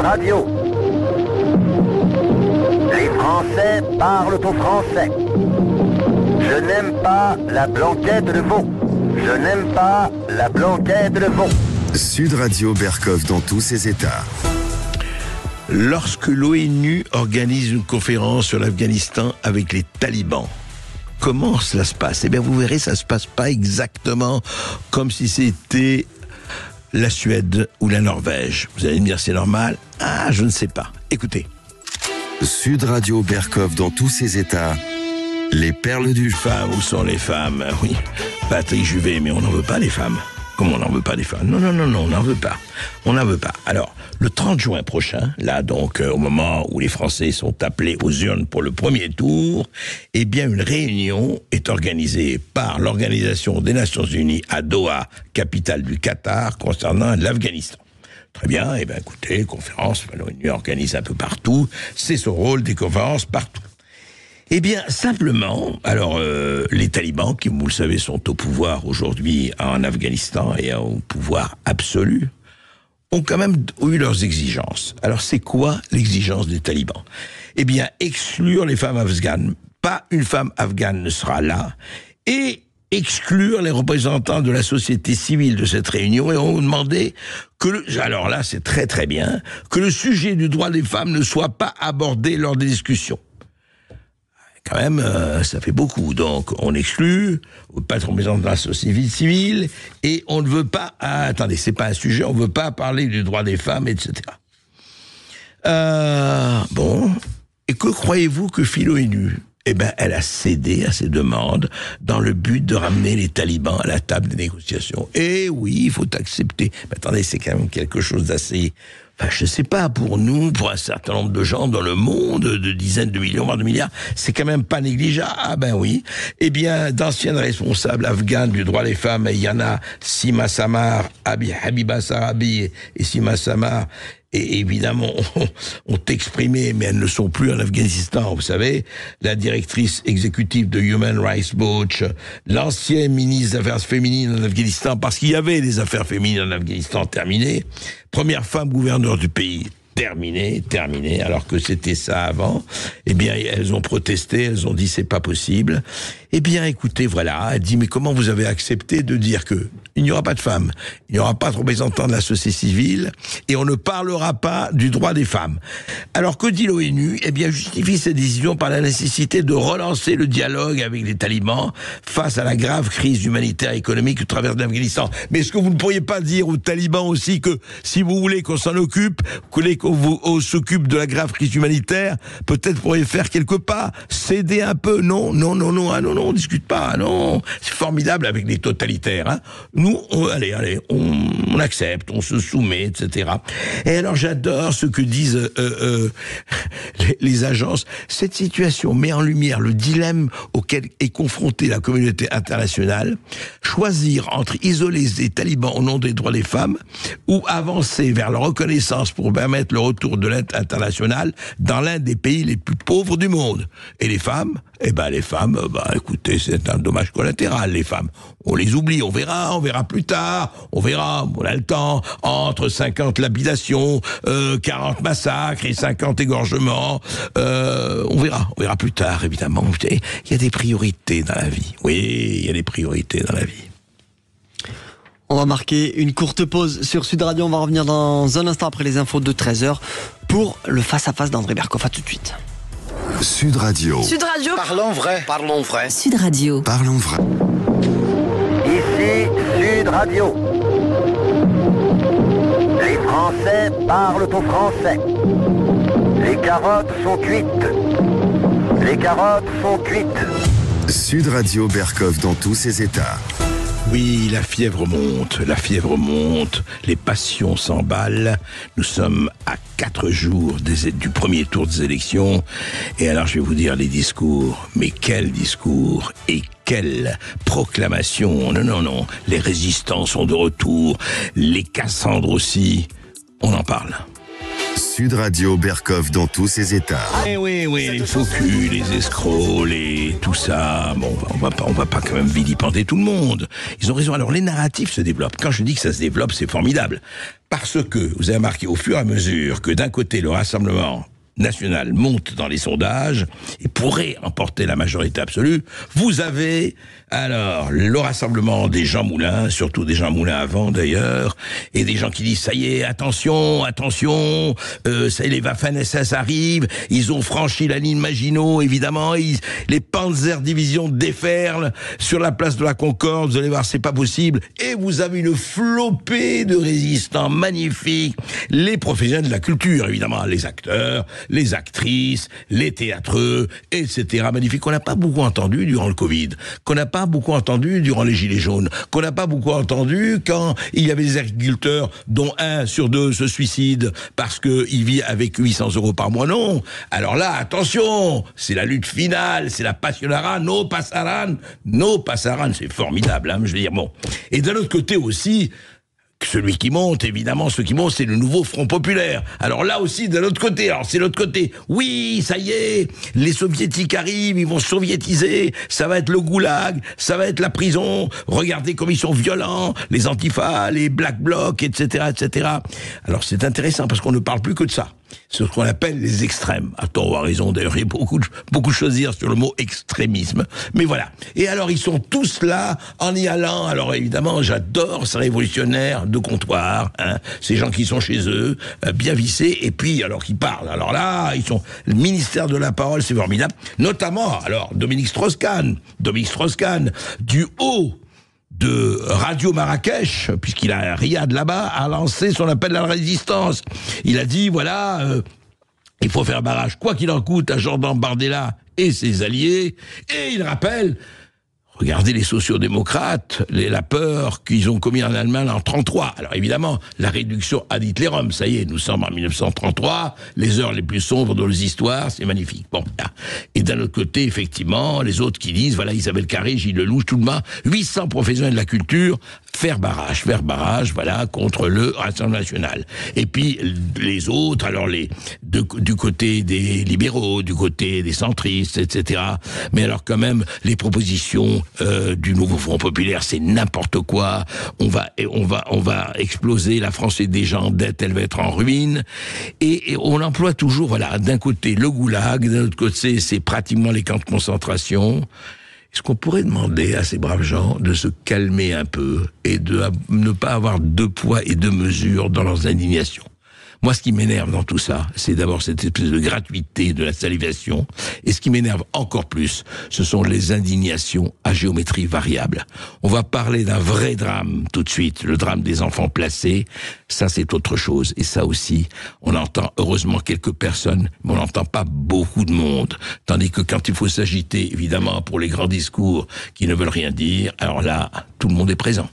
Radio. Les Français parlent au français. Je n'aime pas la blanquette de veau. Je n'aime pas la blanquette de veau. Sud Radio Berkov dans tous ses états. Lorsque l'ONU organise une conférence sur l'Afghanistan avec les talibans, comment cela se passe? Eh bien, vous verrez, ça se passe pas exactement comme si c'était la Suède ou la Norvège. Vous allez me dire, c'est normal? Ah, je ne sais pas. Écoutez. Sud Radio Berkov dans tous ses états. Les perles du... Femmes, où sont les femmes? Oui, Patrick Juvet, mais on n'en veut pas les femmes. Comment on n'en veut pas des femmes? Non, on n'en veut pas. On n'en veut pas. Alors, le 30 juin prochain, là donc, au moment où les Français sont appelés aux urnes pour le premier tour, eh bien, une réunion est organisée par l'Organisation des Nations Unies à Doha, capitale du Qatar, concernant l'Afghanistan. Très bien, eh bien, écoutez, conférence, l'ONU organise un peu partout, c'est son rôle, des conférences partout. Eh bien, simplement, alors, les talibans, qui, vous le savez, sont au pouvoir aujourd'hui en Afghanistan et au pouvoir absolu, ont quand même eu leurs exigences. Alors, c'est quoi l'exigence des talibans? Eh bien, exclure les femmes afghanes. Pas une femme afghane ne sera là. Et exclure les représentants de la société civile de cette réunion, et on demandait que, alors là, c'est très très bien, que le sujet du droit des femmes ne soit pas abordé lors des discussions. Quand même, ça fait beaucoup. Donc, on exclut, pas de représentant de la société civile, et on ne veut pas... Ah, attendez, c'est pas un sujet, on ne veut pas parler du droit des femmes, etc. Bon, et que croyez-vous que fit l'ONU? Eh bien, elle a cédé à ses demandes dans le but de ramener les talibans à la table des négociations. Et oui, il faut accepter. Mais attendez, c'est quand même quelque chose d'assez... Enfin, je sais pas, pour nous, pour un certain nombre de gens dans le monde, de dizaines de millions, voire de milliards, c'est quand même pas négligeable. Ah ben oui. Eh bien, d'anciennes responsables afghanes du droit des femmes, il y en a Sima Samar, Habiba Sarabi et Sima Samar, et évidemment, ont exprimé, mais elles ne sont plus en Afghanistan, vous savez, la directrice exécutive de Human Rights Watch, l'ancien ministre des Affaires féminines en Afghanistan, parce qu'il y avait des affaires féminines en Afghanistan terminées, première femme gouverneur du pays, terminé, alors que c'était ça avant. Eh bien, elles ont protesté, elles ont dit c'est pas possible. Eh bien, écoutez, voilà, elle dit mais comment vous avez accepté de dire que il n'y aura pas de femmes, il n'y aura pas de représentants de la société civile et on ne parlera pas du droit des femmes. Alors que dit l'ONU? Eh bien, justifie cette décision par la nécessité de relancer le dialogue avec les talibans face à la grave crise humanitaire et économique que traverse l'Afghanistan. Mais est-ce que vous ne pourriez pas dire aux talibans aussi que si vous voulez qu'on s'en occupe, qu'on s'occupe de la grave crise humanitaire, peut-être pourriez faire quelques pas, céder un peu? Non, on discute pas, non, c'est formidable avec les totalitaires, hein. Nous, on accepte, on se soumet, etc. Et alors j'adore ce que disent les agences. Cette situation met en lumière le dilemme auquel est confrontée la communauté internationale, choisir entre isoler les talibans au nom des droits des femmes ou avancer vers la reconnaissance pour permettre le retour de l'aide internationale dans l'un des pays les plus pauvres du monde. Et les femmes? Écoutez, c'est un dommage collatéral, les femmes. On les oublie, on verra plus tard, on a le temps, entre 50 lapidations, 40 massacres et 50 égorgements, on verra plus tard, évidemment. Il y a des priorités dans la vie. Oui, il y a des priorités dans la vie. On va marquer une courte pause sur Sud Radio, on va revenir dans un instant après les infos de 13h pour le face-à-face d'André Berkov. À tout de suite. Sud Radio. Sud Radio. Parlons vrai. Parlons vrai. Sud Radio. Parlons vrai. Ici Sud Radio. Les Français parlent au français. Les carottes sont cuites. Les carottes sont cuites. Sud Radio Berkov dans tous ses états. Oui, la fièvre monte, les passions s'emballent. Nous sommes à 4 jours du premier tour des élections. Et alors, je vais vous dire les discours. Mais quels discours et quelle proclamation. Non. Les résistants sont de retour. Les Cassandres aussi. On en parle. Sud Radio Berkov dans tous ses états. Eh oui, les faux culs, les escrocs, tout ça. Bon, on va pas quand même vilipender tout le monde. Ils ont raison. Alors, les narratifs se développent. Quand je dis que ça se développe, c'est formidable. Parce que, vous avez remarqué au fur et à mesure que d'un côté, le Rassemblement national monte dans les sondages et pourrait emporter la majorité absolue, vous avez alors le rassemblement des Jean Moulin, surtout des Jean Moulin avant d'ailleurs, et des gens qui disent ça y est, attention, ça y est, les Waffen-SS arrivent, ils ont franchi la ligne Maginot, évidemment, les Panzer-Division déferlent sur la place de la Concorde, vous allez voir, c'est pas possible, et vous avez une flopée de résistants magnifiques, les professionnels de la culture, évidemment, les acteurs, les actrices, les théâtreux, etc. magnifiques, qu'on n'a pas beaucoup entendu durant le Covid, qu'on n'a pas beaucoup entendu durant les Gilets jaunes, qu'on n'a pas beaucoup entendu quand il y avait des agriculteurs dont 1 sur 2 se suicide parce qu'il vit avec 800 € par mois. Non. Alors là, attention, c'est la lutte finale, c'est la passionara, no passaran, c'est formidable, hein, je veux dire, bon. Et d'un autre côté aussi, celui qui monte, évidemment, ce qui monte, c'est le nouveau Front Populaire. Alors là aussi, de l'autre côté, c'est l'autre côté. Oui, ça y est, les soviétiques arrivent, ils vont soviétiser, ça va être le goulag, ça va être la prison, regardez comme ils sont violents, les antifas, les black blocs, etc., etc. Alors c'est intéressant, parce qu'on ne parle plus que de ça. C'est ce qu'on appelle les extrêmes. À tort ou à raison, d'ailleurs, il y a beaucoup de choses à dire sur le mot extrémisme. Mais voilà. Et alors, ils sont tous là, en y allant. Alors, évidemment, j'adore ces révolutionnaires de comptoir, hein, ces gens qui sont chez eux, bien vissés, et puis, alors, qui parlent. Alors là, ils sont, le ministère de la parole, c'est formidable. Notamment, alors, Dominique Strauss-Kahn, du haut de Radio Marrakech, puisqu'il a un riad là-bas, a lancé son appel à la résistance. Il a dit, voilà, il faut faire barrage, quoi qu'il en coûte, à Jordan Bardella et ses alliés. Et il rappelle, regardez les sociodémocrates, la peur qu'ils ont commis en Allemagne en 1933. Alors évidemment, la réduction ad Hitlerum, ça y est, nous sommes en 1933, les heures les plus sombres de nos histoires, c'est magnifique. Bon, là. Et d'un autre côté, effectivement, les autres qui disent, voilà, Isabelle Carré, Gilles Lelouch, tout le monde, 800 professionnels de la culture, faire barrage, voilà, contre le Rassemblement national. Et puis, les autres, alors du côté des libéraux, du côté des centristes, etc. Mais alors quand même, les propositions du nouveau Front Populaire, c'est n'importe quoi. On va exploser, la France est déjà en dette, elle va être en ruine. Et on emploie toujours, voilà, d'un côté le goulag, d'un autre côté c'est pratiquement les camps de concentration. Est-ce qu'on pourrait demander à ces braves gens de se calmer un peu et de ne pas avoir 2 poids et 2 mesures dans leurs indignations? Moi, ce qui m'énerve dans tout ça, c'est d'abord cette espèce de gratuité de la salivation. Et ce qui m'énerve encore plus, ce sont les indignations à géométrie variable. On va parler d'un vrai drame tout de suite, le drame des enfants placés. Ça, c'est autre chose. Et ça aussi, on entend heureusement quelques personnes, mais on n'entend pas beaucoup de monde. Tandis que quand il faut s'agiter, évidemment, pour les grands discours qui ne veulent rien dire, alors là, tout le monde est présent.